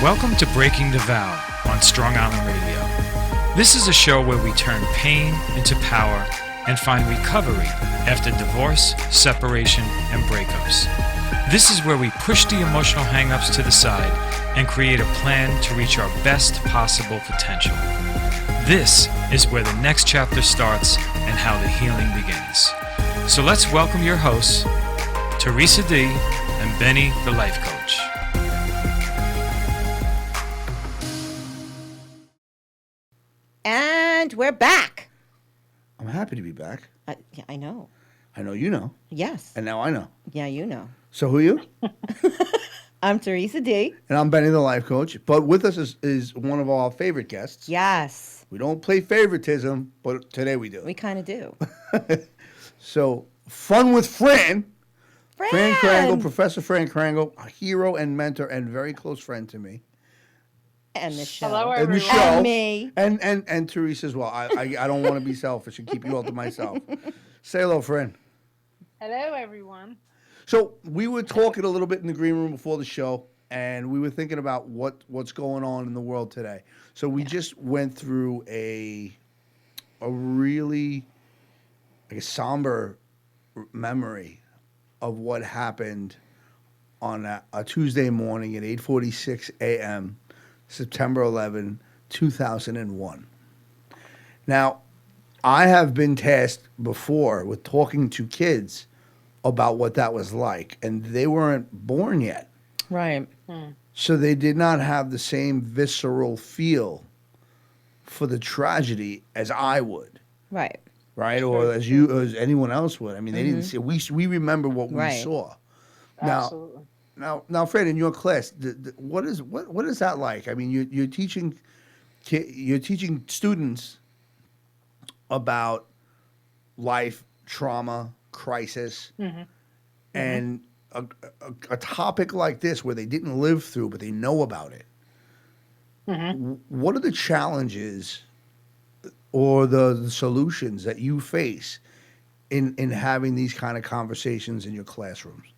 Welcome to Breaking the Vow on Strong Island Radio. This is a show where we turn pain into power and find recovery after divorce, separation, and breakups. This is where we push the emotional hang-ups to the side and create a plan to reach our best possible potential. This is where the next chapter starts and how the healing begins. So let's welcome your hosts, Theresa D. and Benny, the life coach. And we're back. I'm happy to be back. Yeah, I know. I know you know. Yes. And now I know. Yeah, you know. So who are you? I'm Theresa D. And I'm Benny, the life coach. But with us is one of our favorite guests. Yes. We don't play favoritism, but today we do. We kind of do. So, Fun with Fran. Fran Crangle, Professor Fran Crangle, a hero and mentor and very close friend to me. And the show. Hello, And the everyone. show. And me. And Theresa as well. I don't want to be selfish and keep you all to myself. Say hello, Fran. Hello, everyone. So we were talking a little bit in the green room before the show, and we were thinking about what's going on in the world today. So we just went through a really somber memory of what happened on a Tuesday morning at 8:46 a.m., September 11, 2001. Now, I have been tasked before with talking to kids about what that was like, and they weren't born yet. Right. So they did not have the same visceral feel for the tragedy as I would, Right. right? Or as anyone else would. I mean, they didn't see it. We remember what we saw. Absolutely. Now, Fred, in your class, what is that like? I mean, you're teaching students about life, trauma, crisis, and a topic like this where they didn't live through, but they know about it. What are the challenges or the solutions that you face in having these kind of conversations in your classrooms?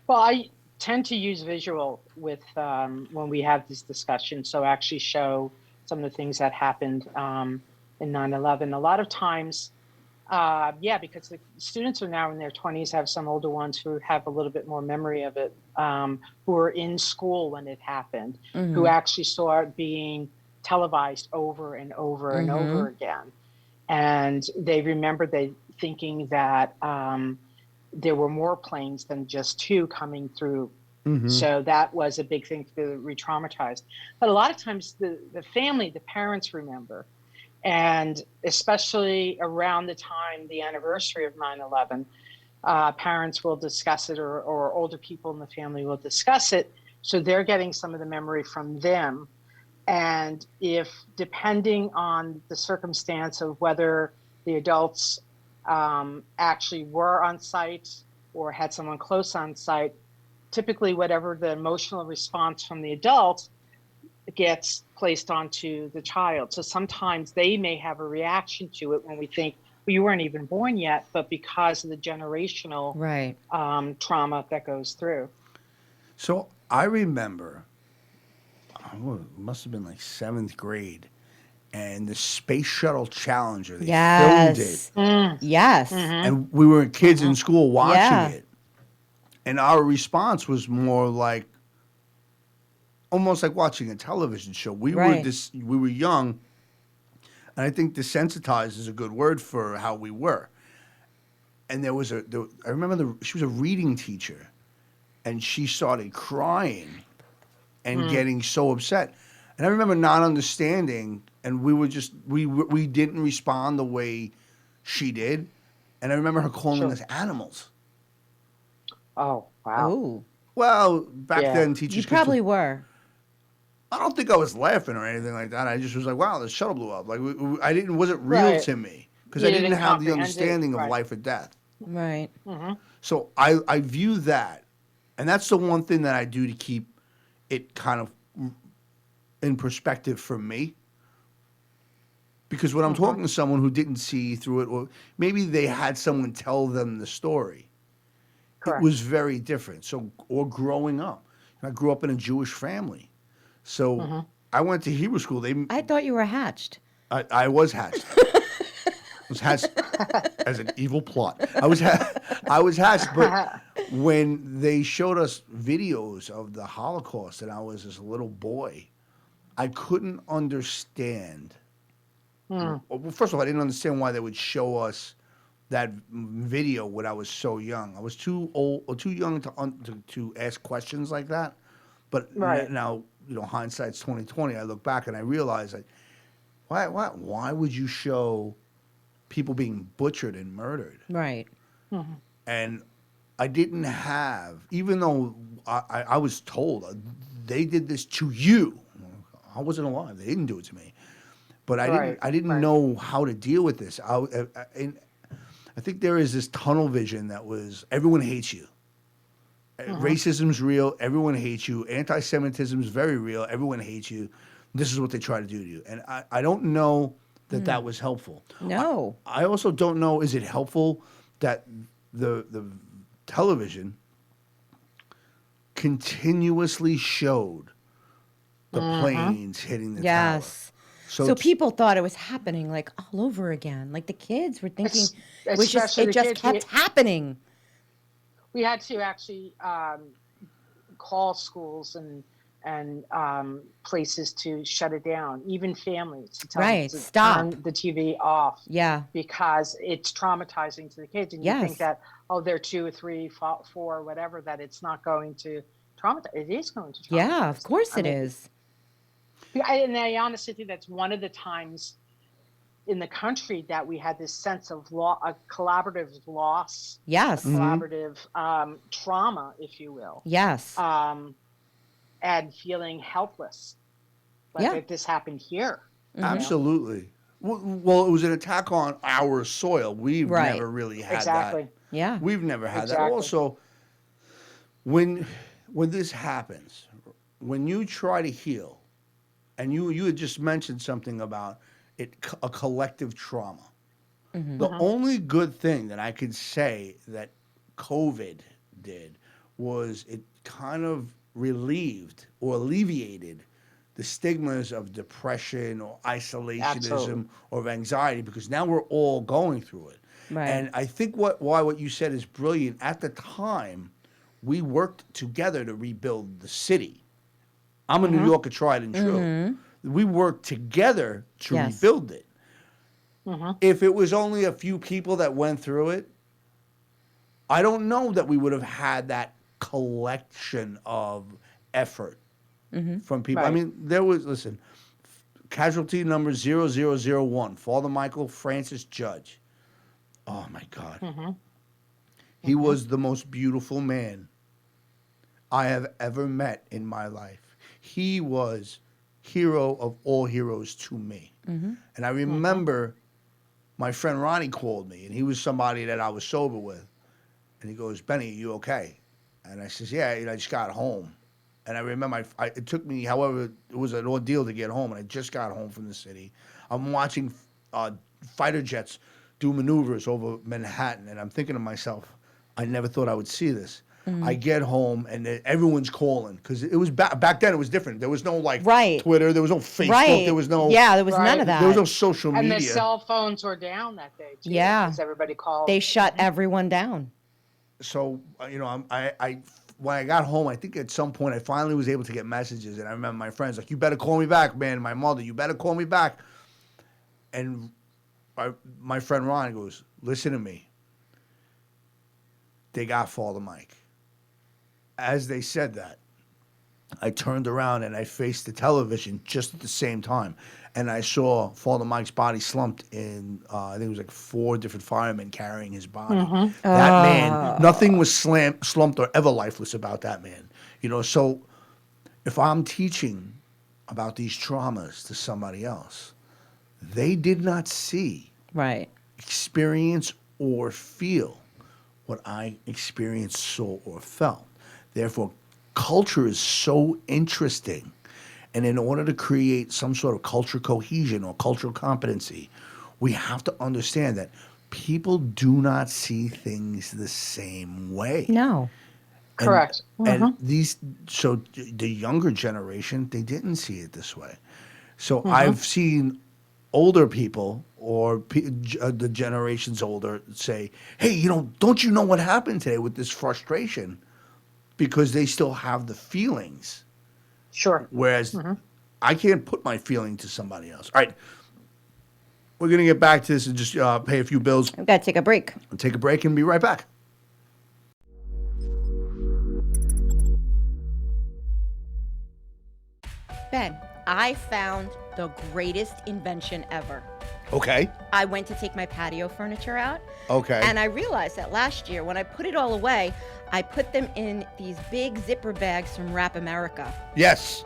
Well, I tend to use visual with when we have these discussions. So actually show some of the things that happened in 9/11. A lot of times, because the students are now in their 20s, have some older ones who have a little bit more memory of it, who were in school when it happened, who actually saw it being televised over and over and over again. And they remember thinking that there were more planes than just two coming through. So that was a big thing to re-traumatize. But a lot of times the family, the parents remember. And especially around the anniversary of 9/11, parents will discuss it or older people in the family will discuss it. So they're getting some of the memory from them. And if, depending on the circumstance of whether the adults actually were on site or had someone close on site, typically whatever the emotional response from the adult gets placed onto the child. So sometimes they may have a reaction to it when we think, well, you weren't even born yet, but because of the generational trauma that goes through. So I remember, it must have been like 7th grade, and the Space Shuttle Challenger, they filmed it. Yes. And we were kids in school watching it. And our response was more like, almost like watching a television show. We were young, and I think desensitized is a good word for how we were. And I remember she was a reading teacher, and she started crying and getting so upset. And I remember not understanding, and we didn't respond the way she did. And I remember her calling us animals. Oh, wow. Ooh. Well, back then, teachers You probably were. I don't think I was laughing or anything like that. I just was like, "Wow, the shuttle blew up." Like, it wasn't real to me because I didn't have the understanding of life or death. Right. So I view that, and that's the one thing that I do to keep it kind of in perspective for me. Because when I'm talking to someone who didn't see through it, or maybe they had someone tell them the story, Correct. It was very different. So, or growing up, I grew up in a Jewish family. So I went to Hebrew school. I thought you were hatched. I was hatched. Was hatched as an evil plot. I was hatched, but when they showed us videos of the Holocaust and I was this little boy, I couldn't understand. Well, first of all, I didn't understand why they would show us that video when I was so young. I was too old or too young to ask questions like that. But Right. now, hindsight's 2020. I look back and I realize, like, why would you show people being butchered and murdered? Right. And I didn't have, even though I was told they did this to you. I wasn't alive. They didn't do it to me. But I didn't know how to deal with this. I think there is this tunnel vision that was everyone hates you. Racism's real. Everyone hates you. Anti-Semitism is very real. Everyone hates you. This is what they try to do to you. And I don't know that was helpful. No. I also don't know, is it helpful that the television continuously showed the planes hitting the tower? Yes. So people thought it was happening like all over again. Like the kids were thinking it just kept happening. We had to actually call schools and places to shut it down, even families to tell them to stop. turn the TV off. Yeah. Because it's traumatizing to the kids. And you Yes. think that, they're 2 or 3, 4, whatever, that it's not going to traumatize. It is going to traumatize. Yeah, of course it is. And I honestly think that's one of the times in the country that we had this sense of a collaborative loss, Yes. collaborative trauma, if you will. Yes. And feeling helpless. Like if this happened here. Absolutely. Well, it was an attack on our soil. We've Right. never really had Exactly. that. Yeah. We've never had that. Exactly. Also, when this happens, when you try to heal, and you had just mentioned something about a collective trauma. The only good thing that I could say that COVID did was it kind of relieved or alleviated the stigmas of depression or isolationism Absolutely. or of anxiety, because now we're all going through it. Right. And I think what you said is brilliant. At the time, we worked together to rebuild the city. I'm a New Yorker, tried and true. We worked together to Yes. rebuild it. If it was only a few people that went through it, I don't know that we would have had that collection of effort from people. I Right. mean, listen, casualty number 0001, Father Michael Francis Judge. Oh, my God. He was the most beautiful man I have ever met in my life. He was hero of all heroes to me. And I remember my friend Ronnie called me, and he was somebody that I was sober with. And he goes, "Benny, you okay?" And I says, "Yeah, I just got home." And I remember it took me, however, it was an ordeal to get home, and I just got home from the city. I'm watching fighter jets do maneuvers over Manhattan, and I'm thinking to myself, I never thought I would see this. I get home and everyone's calling, because it was back then. It was different. There was no Twitter. There was no Facebook. Right. There was no there was none of that. There was no social And media. the cell phones were down that day, too. Yeah. Because everybody called. They shut everyone down. So I when I got home, I think at some point I finally was able to get messages, and I remember my friends like, "You better call me back, man." And my mother, "You better call me back." And my friend Ron goes, "Listen to me. They got Father Mike." As they said that, I turned around and I faced the television just at the same time, and I saw Father Mike's body slumped in, I think it was like 4 different firemen carrying his body. That man, nothing was slumped or ever lifeless about that man. So if I'm teaching about these traumas to somebody else, they did not see, Right. experience, or feel what I experienced, saw, or felt. Therefore, culture is so interesting. And in order to create some sort of culture cohesion or cultural competency, we have to understand that people do not see things the same way. No. Correct. And so the younger generation, they didn't see it this way. So I've seen older people or the generations older say, hey, don't you know what happened today with this frustration? Because they still have the feelings. Sure. Whereas I can't put my feeling to somebody else. All right. We're going to get back to this and just pay a few bills. We've got to take a break. Take a break and be right back. Ben, I found the greatest invention ever. Okay. I went to take my patio furniture out. Okay. And I realized that last year, when I put it all away, I put them in these big zipper bags from Wrap America. Yes.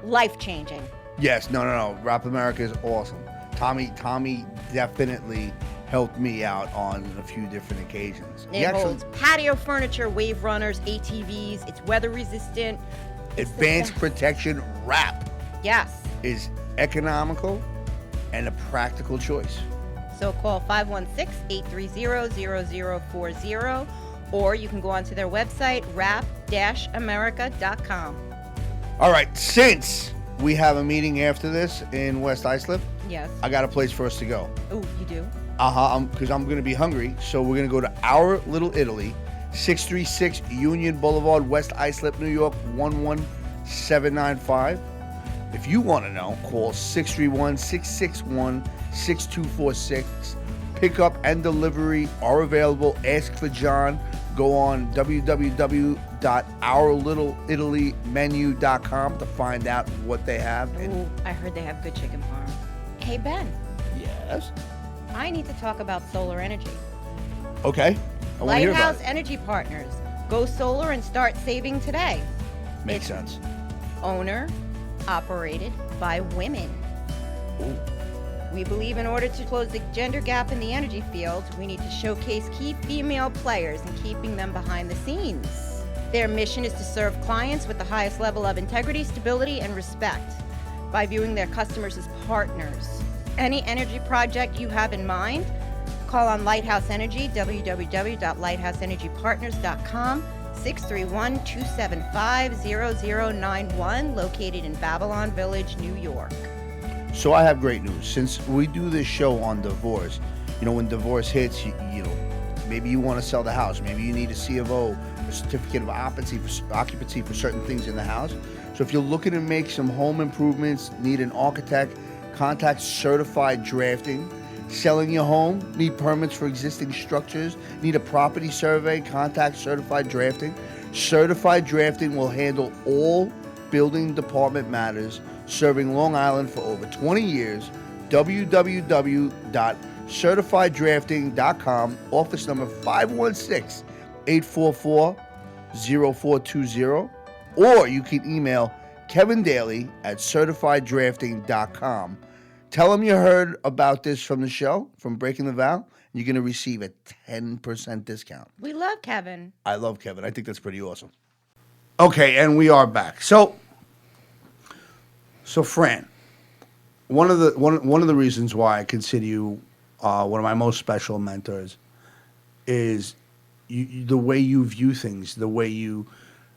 Life-changing. Yes. No. Wrap America is awesome. Tommy definitely helped me out on a few different occasions. It holds patio furniture, wave runners, ATVs. It's weather resistant. Advanced protection wrap. Yes. Is economical and a practical choice. So call 516-830-0040, or you can go onto their website, wrap-america.com. All right, since we have a meeting after this in West Islip, yes, I got a place for us to go. Oh, you do? Because I'm going to be hungry, so we're going to go to Our Little Italy, 636 Union Boulevard, West Islip, New York, 11795. If you want to know, call 631-661-6246. Pickup and delivery are available. Ask for John. Go on www.ourlittleItalymenu.com to find out what they have. Oh, I heard they have good chicken parm. Hey, Ben. Yes? I need to talk about solar energy. Okay. I want to hear about Lighthouse it. Energy Partners. Go solar and start saving today. Makes sense. Owner, operated by women. Ooh. We believe in order to close the gender gap in the energy field, we need to showcase key female players and keeping them behind the scenes. Their mission is to serve clients with the highest level of integrity, stability, and respect by viewing their customers as partners. Any energy project you have in mind, call on Lighthouse Energy, www.lighthouseenergypartners.com, 631-275-0091, located in Babylon Village, New York. So I have great news. Since we do this show on divorce, when divorce hits, maybe you want to sell the house. Maybe you need a C of O, a certificate of occupancy for certain things in the house. So if you're looking to make some home improvements, need an architect, contact Certified Drafting. Selling your home, need permits for existing structures, need a property survey, contact Certified Drafting. Certified Drafting will handle all building department matters, serving Long Island for over 20 years. www.certifieddrafting.com, office number 516-844-0420, or you can email Kevin Daly at certifieddrafting.com. Tell them you heard about this from the show, from Breaking the Vow. You're going to receive a 10% discount. We love Kevin. I love Kevin. I think that's pretty awesome. Okay, and we are back. So Fran, one of the reasons why I consider you one of my most special mentors is the way you view things, the way you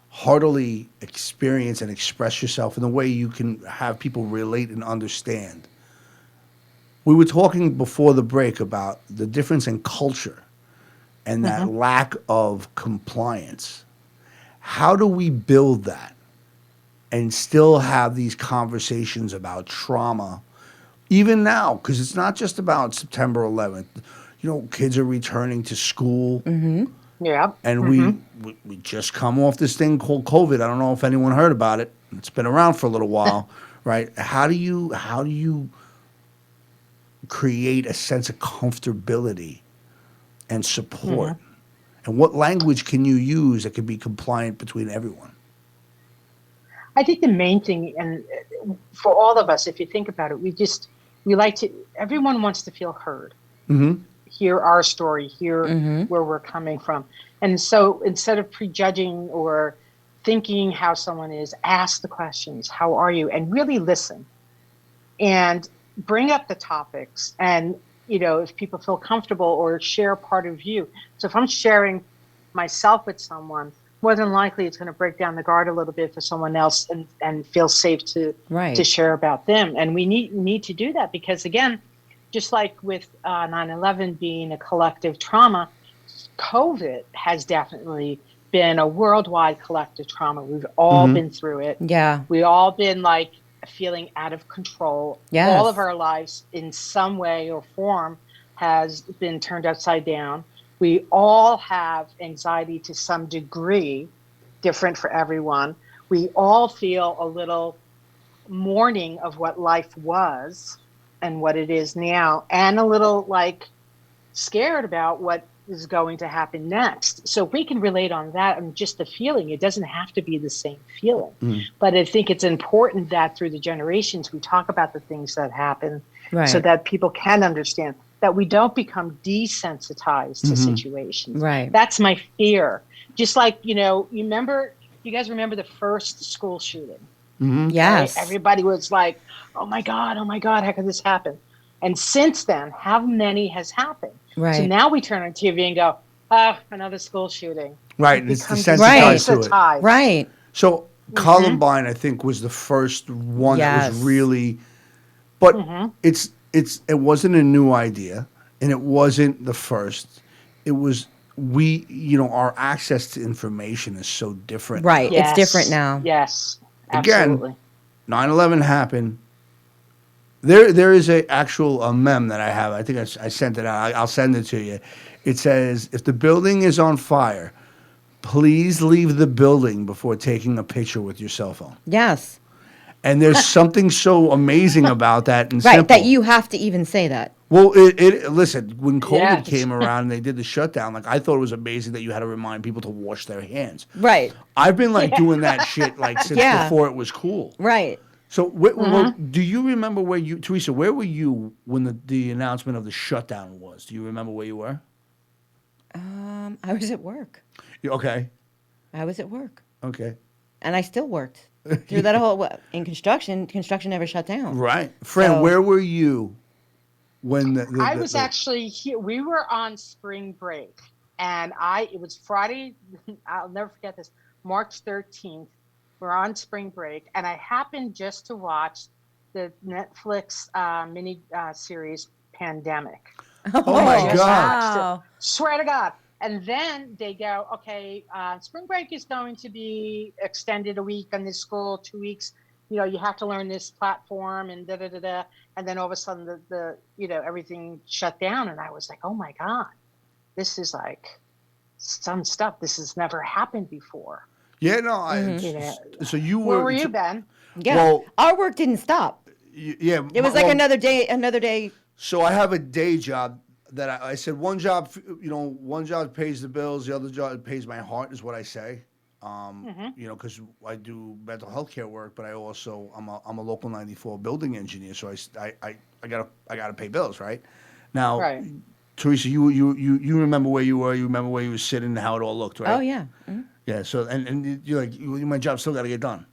heartily experience and express yourself, and the way you can have people relate and understand. We were talking before the break about the difference in culture and that lack of compliance. How do we build that and still have these conversations about trauma, even now? Because it's not just about September 11th. Kids are returning to school. Mm-hmm. Yeah. And we just come off this thing called COVID. I don't know if anyone heard about it. It's been around for a little while, right? How do you create a sense of comfortability and support? And what language can you use that can be compliant between everyone? I think the main thing, and for all of us, if you think about it, everyone wants to feel heard. Mm-hmm. Hear our story, hear where we're coming from. And so instead of prejudging or thinking how someone is, ask the questions, how are you? And really listen. And bring up the topics, and if people feel comfortable, or share part of you. So if I'm sharing myself with someone, more than likely it's going to break down the guard a little bit for someone else and feel safe to share about them. And we need to do that because, again, just like with 9/11 being a collective trauma, COVID has definitely been a worldwide collective trauma. We've all been through it. Yeah. We've all been like feeling out of control. Yes. All of our lives in some way or form has been turned upside down. We all have anxiety to some degree, different for everyone. We all feel a little mourning of what life was and what it is now, and a little like scared about what is going to happen next. So if we can relate on that and just the feeling, it doesn't have to be the same feeling. But I think it's important that through the generations, we talk about the things that happen so that people can understand that we don't become desensitized to situations. Right. That's my fear. Just like, you guys remember the first school shooting? Yes. Right? Everybody was like, oh my God, how could this happen? And since then, how many has happened? Right. So now we turn on TV and go, oh, another school shooting. Right, and it's desensitized to it. Right. So Columbine, I think, was the first one that was really, but it wasn't a new idea, and it wasn't the first. It was our access to information is so different. Right, Yes. it's different now. Yes, absolutely. Again, 9/11 happened. There is a actual meme that I have. I think I sent it out. I'll send it to you. It says, if the building is on fire, please leave the building before taking a picture with your cell phone. Yes. And there's something so amazing about that and Right, simple. that you have to even say that. Well, listen, when COVID Yes. came around and they did the shutdown, like I thought it was amazing that you had to remind people to wash their hands. Right. I've been like doing that shit like since before it was cool. Right. So, do you remember Theresa, where were you when the announcement of the shutdown was? Do you remember where you were? I was at work. Okay. I was at work. Okay. And I still worked through that whole, in construction never shut down. Right. Fran, where were you when I was actually here. We were on spring break, and it was Friday. I'll never forget this. March 13th. We're on spring break, and I happened just to watch the Netflix mini series Pandemic. Oh my God. Wow. Swear to God. And then they go, okay, spring break is going to be extended a week on this school, 2 weeks. You have to learn this platform and da-da-da-da. And then all of a sudden the everything shut down. And I was like, oh my God, this is like some stuff. This has never happened before. Yeah, no. So you were. Where were you, Ben? Yeah. Well, our work didn't stop. Yeah. It was like another day. So I have a day job that I said one job pays the bills, the other job pays my heart is what I say. Because I do mental health care work, but I'm a local 94 building engineer, so I gotta pay bills, right? Now, Right. Theresa, you remember where you were? You remember where you were sitting and how it all looked, right? Oh yeah. Yeah. So and you're like, my job still got to get done.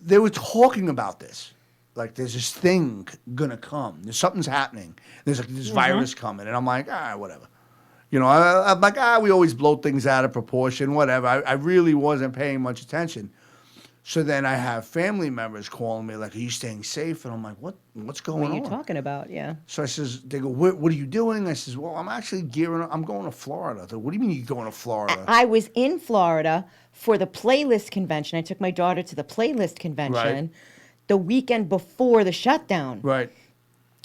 They were talking about this. Like, there's this thing gonna come. Something's happening. There's this virus coming, and I'm like, whatever. I'm like, we always blow things out of proportion, whatever. I really wasn't paying much attention. So then I have family members calling me, like, are you staying safe? And I'm like, what's going on? What are you talking about? Yeah. So they go, what are you doing? I says, well, I'm actually gearing up. I'm going to Florida. They go, what do you mean you're going to Florida? I was in Florida for the Playlist convention. I took my daughter to the Playlist convention the weekend before the shutdown. Right.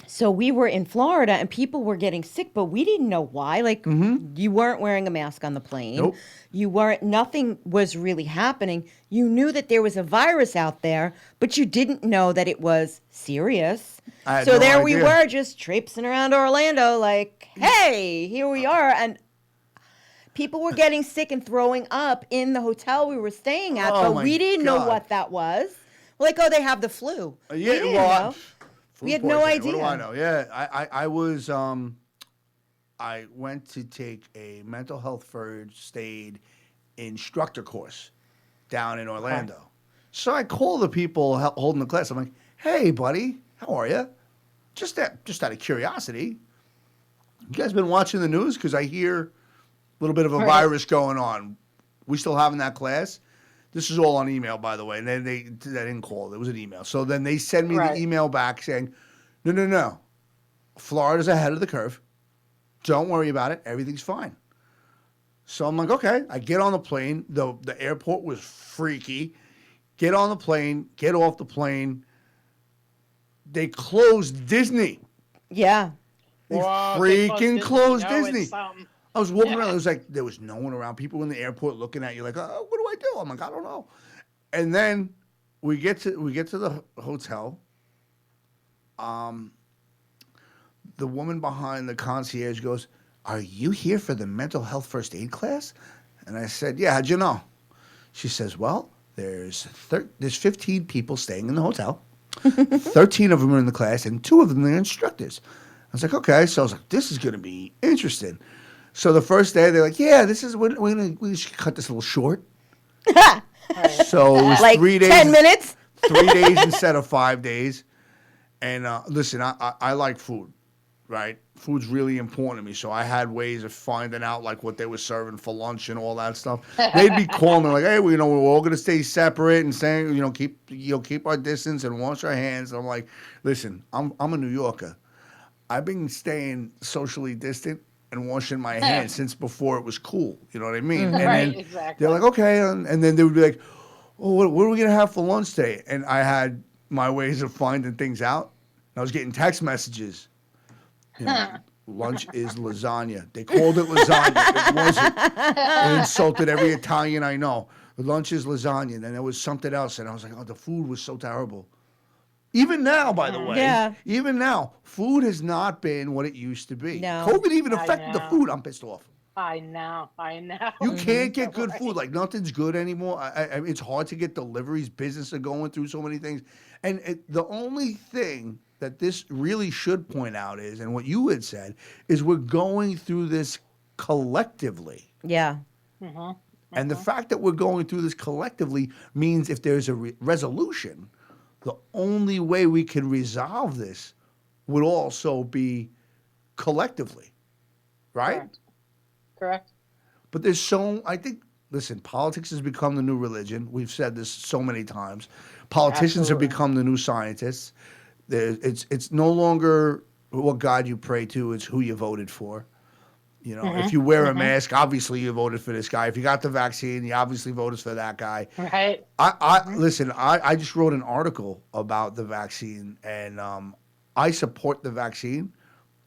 So we were in Florida and people were getting sick, but we didn't know why. Like, you weren't wearing a mask on the plane. Nope. Nothing was really happening. You knew that there was a virus out there, but you didn't know that it was serious. So there we were just traipsing around Orlando like, hey, here we are. And people were getting sick and throwing up in the hotel we were staying at, but we didn't know what that was. Like, they have the flu. We didn't know. We had no idea. What do I know? Yeah, I was. I went to take a mental health first aid instructor course down in Orlando. Okay. So I call the people holding the class. I'm like, "Hey, buddy, how are you? Just out of curiosity, you guys been watching the news? Because I hear little bit of a virus going on. We still having that class? This is all on email, by the way. And then they didn't call. It was an email. So then they send me the email back saying, no. Florida's ahead of the curve. Don't worry about it. Everything's fine. So I'm like, okay. I get on the plane. The airport was freaky. Get on the plane. Get off the plane. They closed Disney. Yeah. They freaking closed Disney. I was walking around. It was like there was no one around. People in the airport looking at you like, oh, what do I do? I'm like, I don't know. And then we get to the hotel. The woman behind the concierge goes, "Are you here for the mental health first aid class?" And I said, "Yeah, how'd you know?" She says, "Well, there's 15 people staying in the hotel. 13 of them are in the class, and 2 of them are instructors." I was like, "Okay." So I was like, "This is going to be interesting." So the first day, they're like, "Yeah, we should cut this a little short." So it was like 3 days. 10 minutes? 3 days instead of 5 days. And listen, I like food, right? Food's really important to me. So I had ways of finding out like what they were serving for lunch and all that stuff. They'd be calling me like, "Hey, we're all gonna stay separate and saying, keep our distance and wash our hands." And I'm like, "Listen, I'm a New Yorker. I've been staying socially distant and washing my hands since before it was cool." You know what I mean? And then exactly. they're like, "Okay," and then they would be like, "Oh, what are we gonna have for lunch today?" And I had my ways of finding things out. I was getting text messages. Lunch is lasagna. They called it lasagna. It wasn't. It insulted every Italian I know. Lunch is lasagna. And then there was something else, and I was like, "Oh, the food was so terrible." Even now, by the way, even now, food has not been what it used to be. No. COVID even affected the food. I'm pissed off. I know. You can't get good food. Like, nothing's good anymore. It's hard to get deliveries. Businesses are going through so many things. And the only thing that this really should point out is, and what you had said, is we're going through this collectively. Yeah. And the fact that we're going through this collectively means if there's a resolution, the only way we can resolve this would also be collectively, right? Correct. But I think, listen, politics has become the new religion. We've said this so many times. Politicians have become the new scientists. It's no longer what God you pray to, it's who you voted for. If you wear a mask, obviously you voted for this guy. If you got the vaccine, you obviously voted for that guy. Right. Listen, I just wrote an article about the vaccine, and I support the vaccine.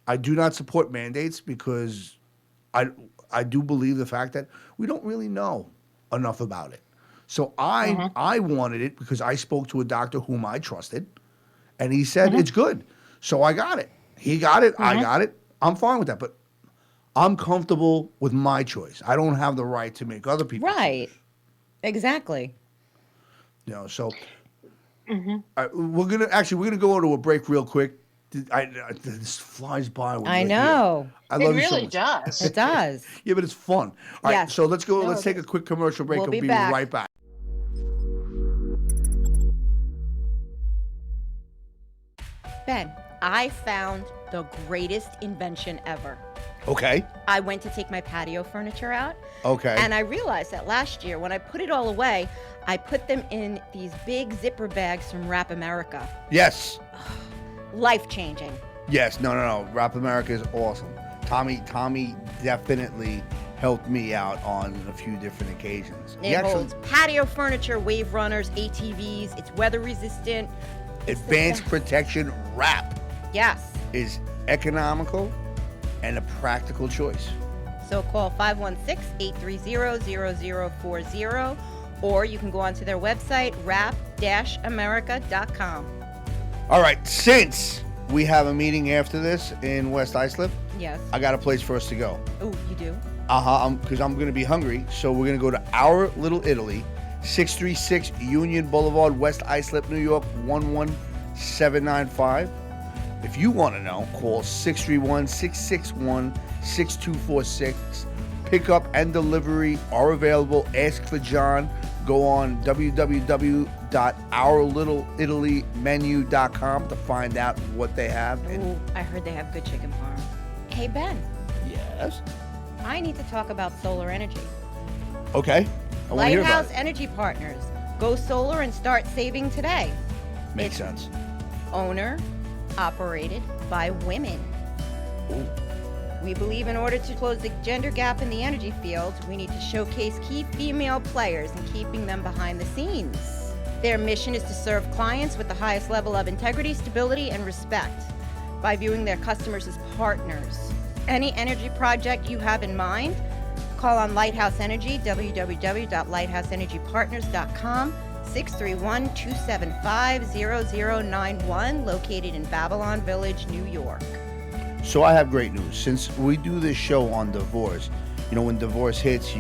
I do not support mandates because I do believe the fact that we don't really know enough about it. So I wanted it because I spoke to a doctor whom I trusted, and he said it's good. So I got it. He got it. I got it. I'm fine with that. But I'm comfortable with my choice. I don't have the right to make other people Right. choose. Exactly. So we're gonna go into a break real quick. This flies by. I know. I love It you so really much. does. It does. Yeah, but it's fun. All right, Yes. so let's go. No, Let's take a quick commercial break. We'll We'll be back. right back. Ben, I found the greatest invention ever. Okay. I went to take my patio furniture out. Okay. And I realized that last year, when I put it all away, I put them in these big zipper bags from Wrap America. Yes. Life-changing. Yes. No. Rap America is awesome. Tommy definitely helped me out on a few different occasions. It holds patio furniture, wave runners, ATVs. It's weather resistant. Advanced protection wrap Yes. is economical and a practical choice. So call 516-830-0040, or you can go onto their website, wrap-america.com. All right, since we have a meeting after this in West Islip, Yes. I got a place for us to go. Oh, you do? Because I'm going to be hungry, so we're going to go to Our Little Italy, 636 Union Boulevard, West Islip, New York, 11795. If you want to know, call 631-661-6246. Pickup and delivery are available. Ask for John. Go on www.ourlittleItalymenu.com to find out what they have. Oh, I heard they have good chicken parm. Hey, Ben, Yes. I need to talk about solar energy. Okay. I want to hear about Lighthouse it. Energy Partners. Go solar and start saving today. Makes sense. Owner, operated by women. Ooh. We believe in order to close the gender gap in the energy field, we need to showcase key female players and keeping them behind the scenes. Their mission is to serve clients with the highest level of integrity, stability, and respect by viewing their customers as partners. Any energy project you have in mind, call on Lighthouse Energy, www.lighthouseenergypartners.com, 631-275-0091, located in Babylon Village, New York. So I have great news. Since we do this show on divorce, when divorce hits,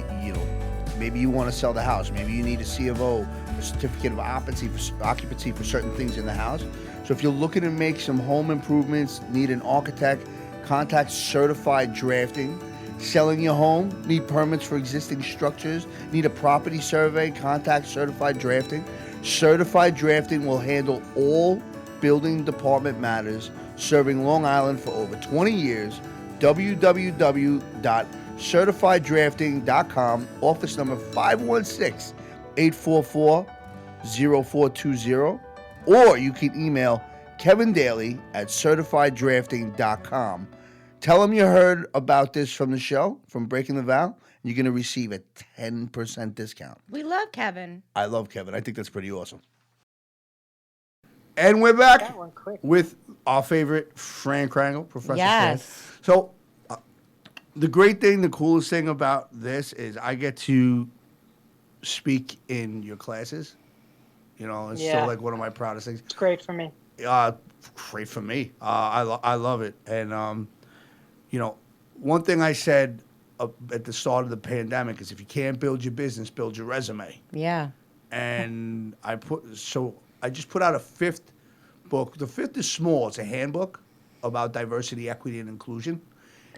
maybe you want to sell the house. Maybe you need a C of O, a certificate of occupancy for certain things in the house. So if you're looking to make some home improvements, need an architect, contact Certified Drafting. Selling your home, need permits for existing structures, need a property survey, contact Certified Drafting. Certified Drafting will handle all building department matters, serving Long Island for over 20 years. www.certifieddrafting.com, office number 516-844-0420, or you can email Kevin Daly at certifieddrafting.com. Tell them you heard about this from the show, from Breaking the Vow, and you're going to receive a 10% discount. We love Kevin. I love Kevin. I think that's pretty awesome. And we're back That one quick. with our favorite Fran Crangle, Professor Yes. Fran. So the great thing, the coolest thing about this is I get to speak in your classes. It's Yeah. still like one of my proudest things. It's great for me. Great for me. I love it. And, one thing I said at the start of the pandemic is if you can't build your business, build your resume. Yeah. And I just put out a 5th book. The 5th is small. It's a handbook about diversity, equity, and inclusion,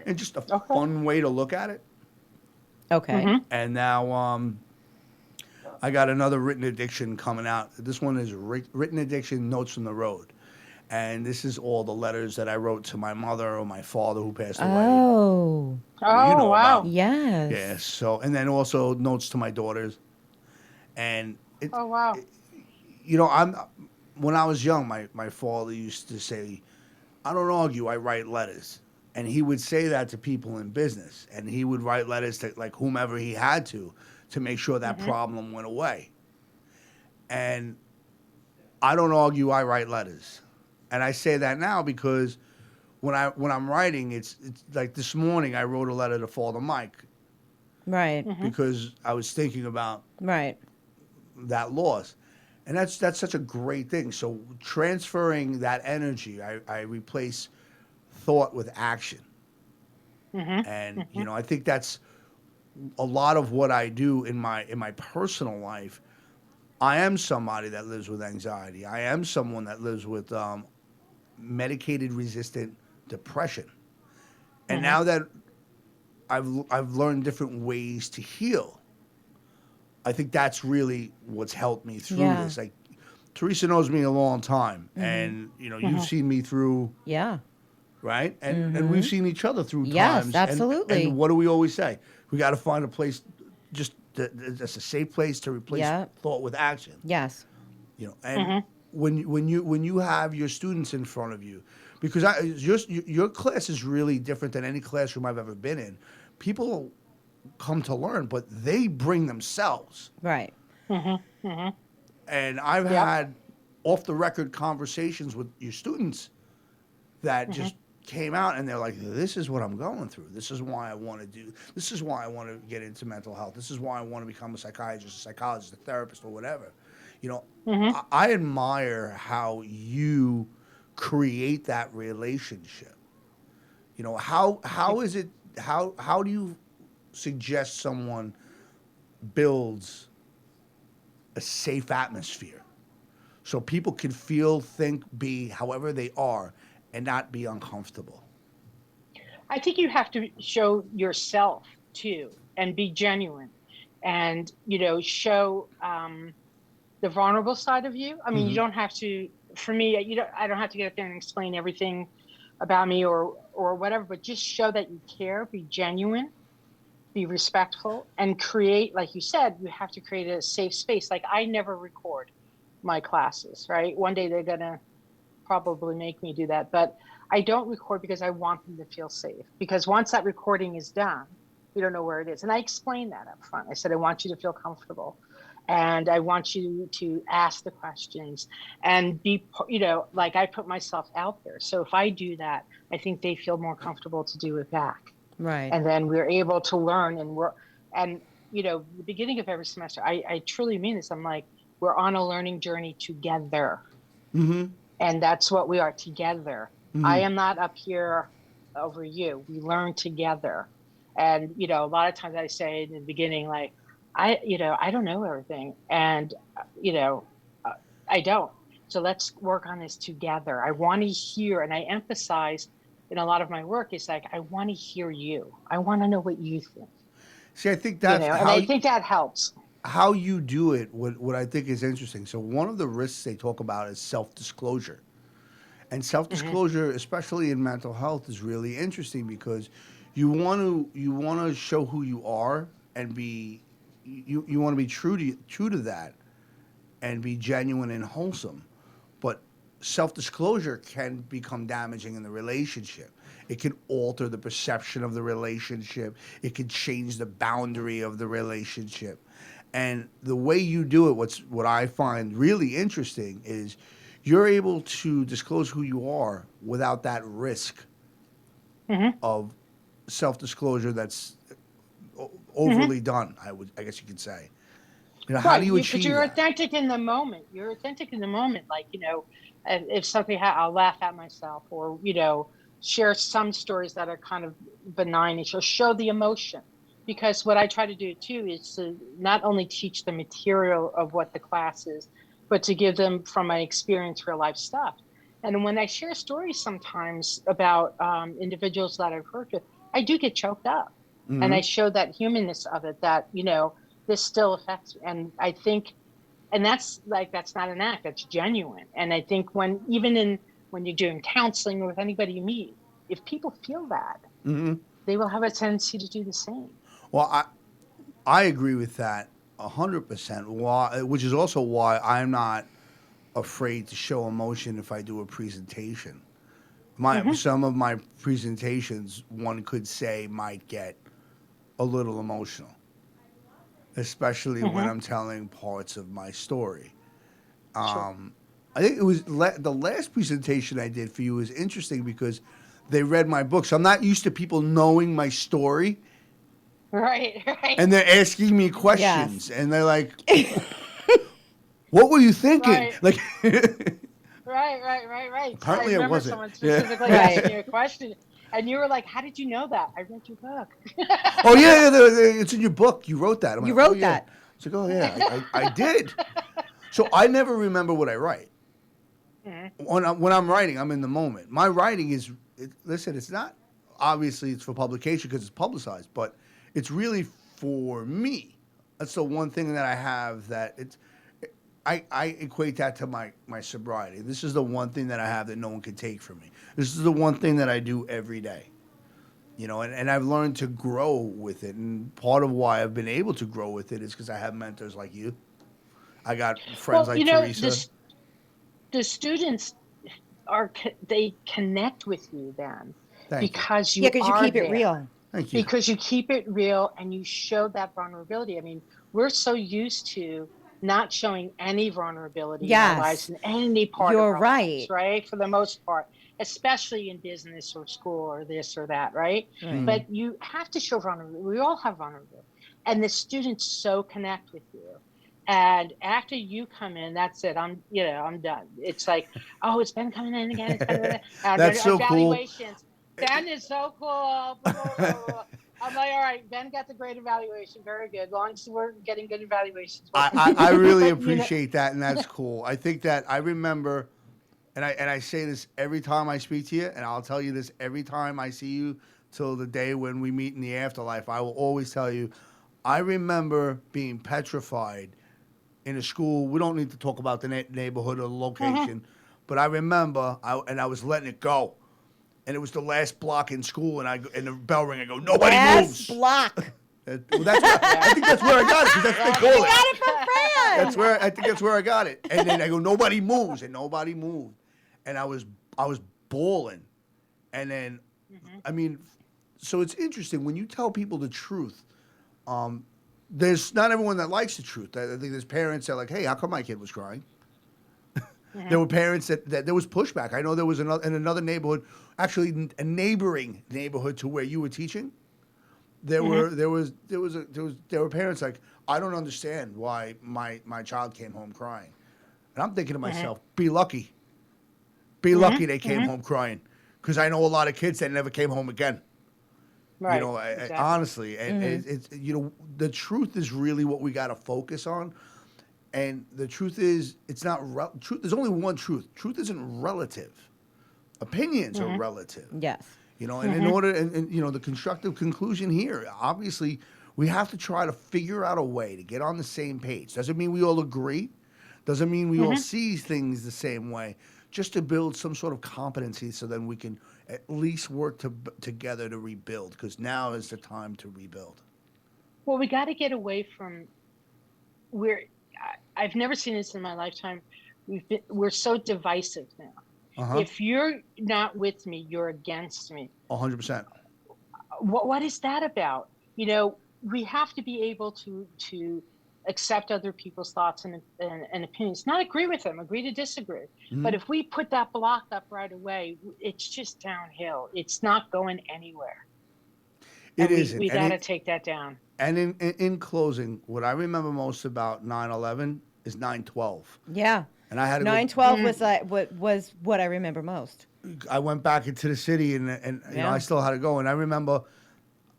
and just a fun way to look at it. Okay. Mm-hmm. And now I got another written addiction coming out. This one is written addiction notes from the road. And this is all the letters that I wrote to my mother or my father who passed away. Oh. Oh, know wow. about- Yes. Yeah. So, and then also notes to my daughters. And it, Oh, wow. when I was young, my father used to say, I don't argue, I write letters. And he would say that to people in business. And he would write letters to like whomever he had to make sure that problem went away. And I don't argue, I write letters. And I say that now because when I'm writing, it's like this morning I wrote a letter to Father Mike Right. because I was thinking about Right. that loss. And that's such a great thing. So transferring that energy, I replace thought with action. And I think that's a lot of what I do in my personal life. I am somebody that lives with anxiety. I am someone that lives with medicated resistant depression. And now that I've learned different ways to heal, I think that's really what's helped me through this. Like Theresa knows me a long time, and you've seen me through, Yeah. right? And we've seen each other through Yes, times. absolutely. And what do we always say? We got to find a place, that's a safe place to replace thought with action. Yes. And when you have your students in front of you, because your class is really different than any classroom I've ever been in. People come to learn, but they bring themselves. Right. And I've had off the record conversations with your students that just came out and they're like, this is what I'm going through. This is why I want to do. This is why I want to get into mental health. This is why I want to become a psychiatrist, a psychologist, a therapist, or whatever. I admire how you create that relationship. How is it? How do you suggest someone builds a safe atmosphere so people can feel, think, be however they are and not be uncomfortable? I think you have to show yourself too and be genuine and, show the vulnerable side of you. I mean, you don't have to, for me, I don't have to get up there and explain everything about me or whatever, but just show that you care, be genuine. be respectful, and create, like you said, you have to create a safe space. Like, I never record my classes, right? One day they're going to probably make me do that, but I don't record because I want them to feel safe. Because once that recording is done, we don't know where it is. And I explained that up front. I said, I want you to feel comfortable. And I want you to ask the questions and be, like, I put myself out there. So if I do that, I think they feel more comfortable to do it back. Right. And then we're able to learn and the beginning of every semester, I truly mean this. I'm like, we're on a learning journey together. Mm-hmm. And that's what we are, together. Mm-hmm. I am not up here over you. We learn together. And, a lot of times I say in the beginning, like, I don't know everything. And, I don't. So let's work on this together. I want to hear, and I emphasize in a lot of my work, is like, I want to hear you. I want to know what you think. See, I think that's and I think that helps. How you do it, what I think is interesting. So one of the risks they talk about is self-disclosure. And self-disclosure, especially in mental health, is really interesting because you want to show who you are and you want to be true to that and be genuine and wholesome. But self-disclosure can become damaging in the relationship. It can alter the perception of the relationship. It can change the boundary of the relationship. And the way you do it, what I find really interesting is you're able to disclose who you are without that risk of self-disclosure that's overly done, I guess you could say. How do you achieve But you're that? authentic in the moment. You're authentic in the moment. Like, if something, I'll laugh at myself or, share some stories that are kind of benign, or show the emotion. Because what I try to do too is to not only teach the material of what the class is, but to give them from my experience, real life stuff. And when I share stories sometimes about individuals that I've worked with, I do get choked up. Mm-hmm. And I show that humanness of it, that, this still affects me. And I think, and that's not an act, that's genuine. And I think when you're doing counseling or with anybody you meet, if people feel that, they will have a tendency to do the same. Well, I agree with that 100%. Why, which is also why I'm not afraid to show emotion if I do a presentation. Some of my presentations, one could say, might get a little emotional, especially when I'm telling parts of my story. Sure. I think it was the last presentation I did for you was interesting because they read my book. So I'm not used to people knowing my story. Right. And they're asking me questions, and they're like, "What were you thinking?" Right. Like, right. Apparently, I it wasn't. Someone specifically asking you a question, and you were like, "How did you know that?" I read your book. Oh yeah, it's in your book. You wrote that. You wrote that. It's like, oh yeah, I did. So I never remember what I write. When I'm writing, I'm in the moment. My writing is, listen, it's not, obviously it's for publication because it's publicized, but it's really for me. That's the one thing that I have that I equate that to my sobriety. This is the one thing that I have that no one can take from me. This is the one thing that I do every day. And I've learned to grow with it. And part of why I've been able to grow with it is because I have mentors like you. I got friends like Theresa. The students they connect with you then. Because you keep it real. Thank you. Because you keep it real and you show that vulnerability. I mean, we're so used to not showing any vulnerability in our lives in any part of our lives, right? For the most part, especially in business or school or this or that, right? But you have to show vulnerability. We all have vulnerability. And the students so connect with you. And after you come in, that's it. I'm done. It's like, oh, it's Ben coming in again. That's so cool. Ben is so cool. I'm like, all right, Ben got the great evaluation. Very good. As long as we're getting good evaluations. I really appreciate that, and that's cool. I think that I remember, and I say this every time I speak to you, and I'll tell you this every time I see you till the day when we meet in the afterlife. I will always tell you, I remember being petrified in a school. We don't need to talk about the neighborhood or the location, but I remember, I was letting it go. And it was the last block in school, and the bell rang. I go, nobody moves. Last block. Well, I think that's where I got it, because that's what they call You it. got it from Fran. I think that's where I got it. And then I go, nobody moves, and nobody moved. And I was bawling. And then, I mean, so it's interesting when you tell people the truth. There's not everyone that likes the truth. I think there's parents that are like, hey, how come my kid was crying? There were parents that there was pushback. I know there was in another neighborhood, actually a neighboring neighborhood to where you were teaching. There were parents like, I don't understand why my child came home crying. And I'm thinking to myself, be lucky. Be lucky they came home crying, because I know a lot of kids that never came home again. Right. You know, exactly. honestly, and it's the truth is really what we got to focus on. And the truth is, it's not truth. There's only one truth. Truth isn't relative. Opinions are relative. Yes. You know, and in order, and you know, the constructive conclusion here, obviously, we have to try to figure out a way to get on the same page. Doesn't mean we all agree. Doesn't mean we all see things the same way. Just to build some sort of competency, so then we can at least work together to rebuild. Because now is the time to rebuild. Well, we got to get away from I've never seen this in my lifetime. We're so divisive now. If you're not with me, you're against me. 100%. What is that about? You know, we have to be able to accept other people's thoughts and opinions, not agree with them, agree to disagree. But if we put that block up right away, it's just downhill. It's not going anywhere. It isn't. We got to take that down. And in closing, what I remember most about 9/11 is 9/12. Yeah. And I had to 9/12 was what I remember most. I went back into the city, and you know, I still had to go. And I remember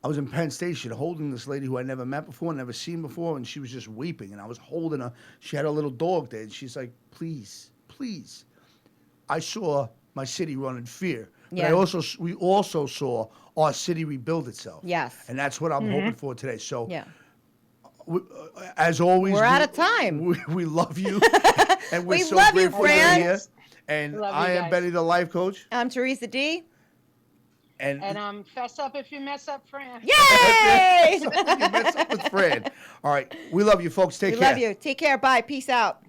I was in Penn Station holding this lady who I never met before, never seen before, and she was just weeping. And I was holding her. She had a little dog there, and she's like, please, please. I saw my city run in fear. Yeah. But we also saw our city rebuild itself. Yes. And that's what I'm hoping for today. So, Yeah. as always, We're out of time. We love you. And we're We so love you, grateful you're Fran. here. And Love you I am guys. Benny, the life coach. I'm Theresa D. And Fess up if you mess up, Fran. Yay! you mess up with Fran. All right. We love you, folks. Take We care. love you. Take care. Bye. Peace out.